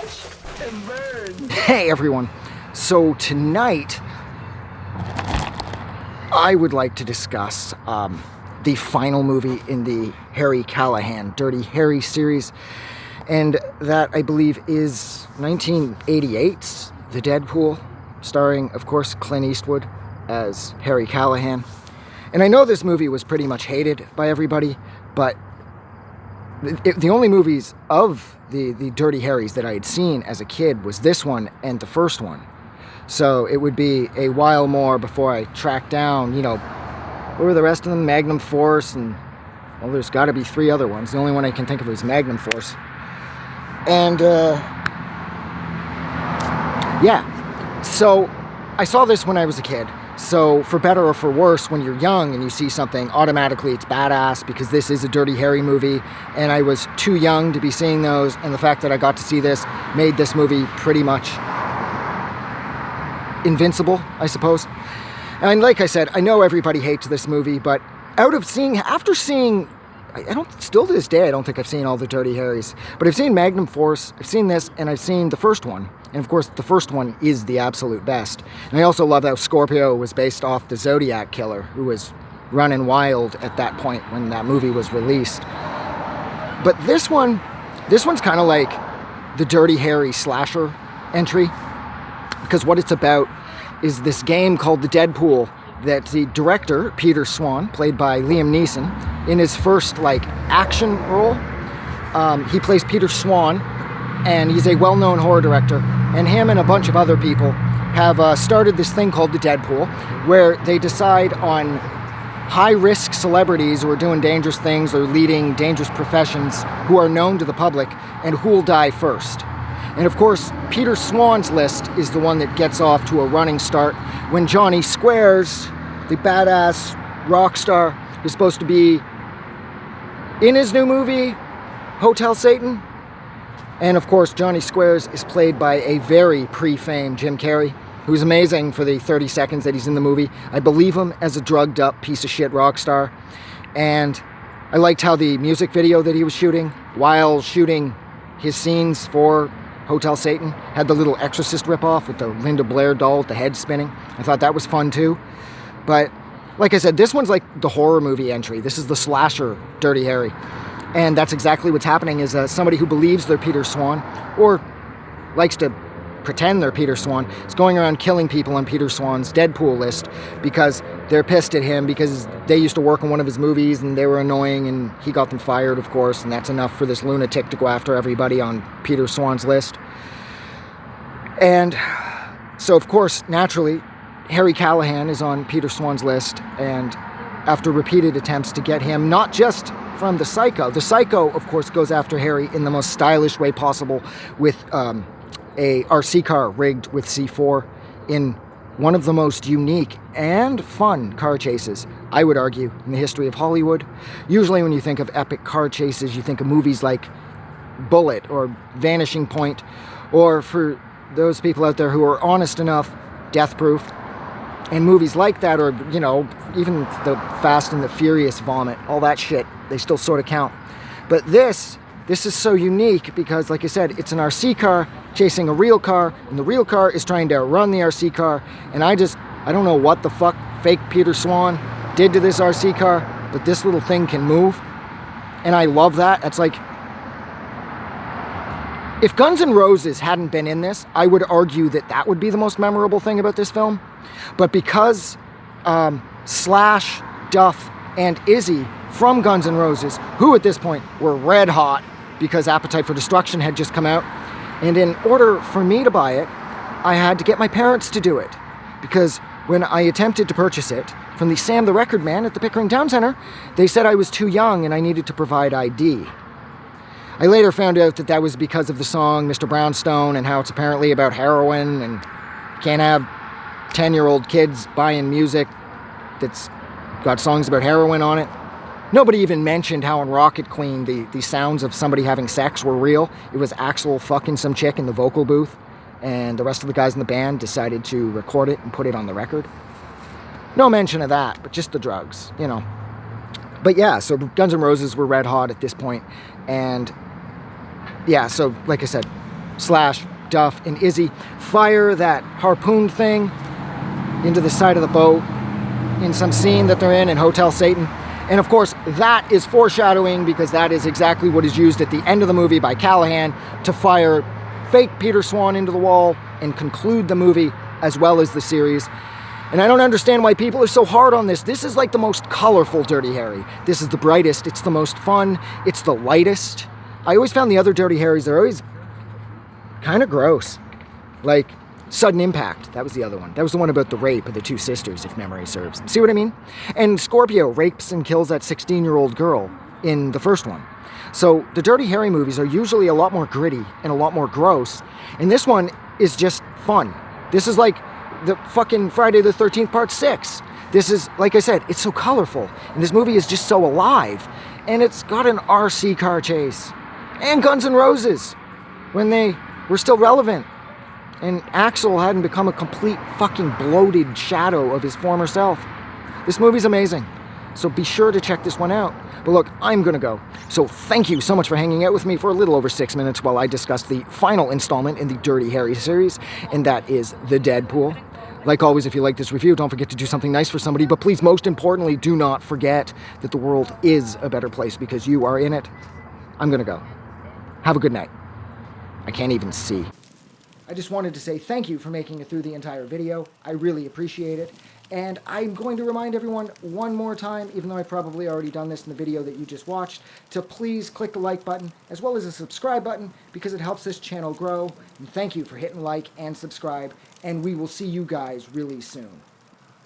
Watch and burn. Hey everyone, so tonight I would like to discuss the final movie in the Harry Callahan Dirty Harry series, and that I believe is 1988's The Deadpool, starring of course Clint Eastwood as Harry Callahan. And I know this movie was pretty much hated by everybody, but the only movies of the Dirty Harrys that I had seen as a kid was this one and the first one. So it would be a while more before I tracked down, what were the rest of them? Magnum Force, and, well, there's got to be 3 other ones. The only one I can think of is Magnum Force. And, yeah. So I saw this when I was a kid. So for better or for worse, when you're young and you see something, automatically it's badass because this is a Dirty Harry movie, and I was too young to be seeing those, and the fact that I got to see this made this movie pretty much invincible, I suppose. And like I said, I know everybody hates this movie, but after seeing, still to this day, I don't think I've seen all the Dirty Harrys, but I've seen Magnum Force, I've seen this, and I've seen the first one. And of course, the first one is the absolute best. And I also love how Scorpio was based off the Zodiac Killer, who was running wild at that point when that movie was released. But this one's kind of like the Dirty Harry slasher entry, because what it's about is this game called The Deadpool that the director, Peter Swan, played by Liam Neeson, in his first action role, he plays Peter Swan, and he's a well-known horror director, and him and a bunch of other people have started this thing called The Deadpool, where they decide on high-risk celebrities who are doing dangerous things or leading dangerous professions who are known to the public, and who will die first. And of course, Peter Swan's list is the one that gets off to a running start when Johnny Squares, the badass rock star, is supposed to be in his new movie, Hotel Satan. And of course, Johnny Squares is played by a very pre-famed Jim Carrey, who's amazing for the 30 seconds that he's in the movie. I believe him as a drugged up piece of shit rock star. And I liked how the music video that he was shooting while shooting his scenes for Hotel Satan had the little Exorcist ripoff with the Linda Blair doll with the head spinning. I thought that was fun too. But like I said, this one's like the horror movie entry. This is the slasher Dirty Harry. And that's exactly what's happening, is somebody who believes they're Peter Swan, or likes to pretend they're Peter Swan, is going around killing people on Peter Swan's Deadpool list because they're pissed at him because they used to work on one of his movies and they were annoying and he got them fired, of course, and that's enough for this lunatic to go after everybody on Peter Swan's list. And so, of course, naturally, Harry Callahan is on Peter Swan's list, and after repeated attempts to get him, not just from the Psycho, of course, goes after Harry in the most stylish way possible with a RC car rigged with C4 in one of the most unique and fun car chases, I would argue, in the history of Hollywood. Usually when you think of epic car chases, you think of movies like Bullet or Vanishing Point, or for those people out there who are honest enough, Death Proof. And movies like that, or, even the Fast and the Furious vomit, all that shit, they still sort of count. But this is so unique because, like I said, it's an RC car chasing a real car, and the real car is trying to outrun the RC car, and I don't know what the fuck fake Peter Swan did to this RC car, but this little thing can move, and I love that. It's like, if Guns N' Roses hadn't been in this, I would argue that would be the most memorable thing about this film. But because Slash, Duff, and Izzy from Guns N' Roses, who at this point were red hot because Appetite for Destruction had just come out, and in order for me to buy it, I had to get my parents to do it. Because when I attempted to purchase it from the Sam the Record Man at the Pickering Town Center, they said I was too young and I needed to provide ID. I later found out that was because of the song Mr. Brownstone and how it's apparently about heroin and can't have 10-year-old kids buying music that's got songs about heroin on it. Nobody even mentioned how in Rocket Queen the sounds of somebody having sex were real. It was Axl fucking some chick in the vocal booth, and the rest of the guys in the band decided to record it and put it on the record. No mention of that, but just the drugs, But yeah, so Guns N' Roses were red hot at this point, and yeah, so like I said, Slash, Duff, and Izzy fire that harpoon thing into the side of the boat in some scene that they're in Hotel Satan. And of course, that is foreshadowing because that is exactly what is used at the end of the movie by Callahan to fire fake Peter Swan into the wall and conclude the movie as well as the series. And I don't understand why people are so hard on this. This is like the most colorful Dirty Harry. This is the brightest, it's the most fun, it's the lightest. I always found the other Dirty Harrys, they're always kind of gross. Like Sudden Impact, that was the other one. That was the one about the rape of the two sisters, if memory serves. See what I mean? And Scorpio rapes and kills that 16-year-old girl in the first one. So the Dirty Harry movies are usually a lot more gritty and a lot more gross. And this one is just fun. This is like the fucking Friday the 13th Part 6. This is, like I said, it's so colorful. And this movie is just so alive. And it's got an RC car chase. And Guns N' Roses, when they were still relevant. And Axl hadn't become a complete fucking bloated shadow of his former self. This movie's amazing. So be sure to check this one out. But look, I'm gonna go. So thank you so much for hanging out with me for a little over 6 minutes while I discuss the final installment in the Dirty Harry series, and that is the Deadpool. Like always, if you like this review, don't forget to do something nice for somebody, but please, most importantly, do not forget that the world is a better place because you are in it. I'm gonna go. Have a good night. I can't even see. I just wanted to say thank you for making it through the entire video. I really appreciate it. And I'm going to remind everyone one more time, even though I've probably already done this in the video that you just watched, to please click the like button as well as the subscribe button because it helps this channel grow. And thank you for hitting like and subscribe. And we will see you guys really soon.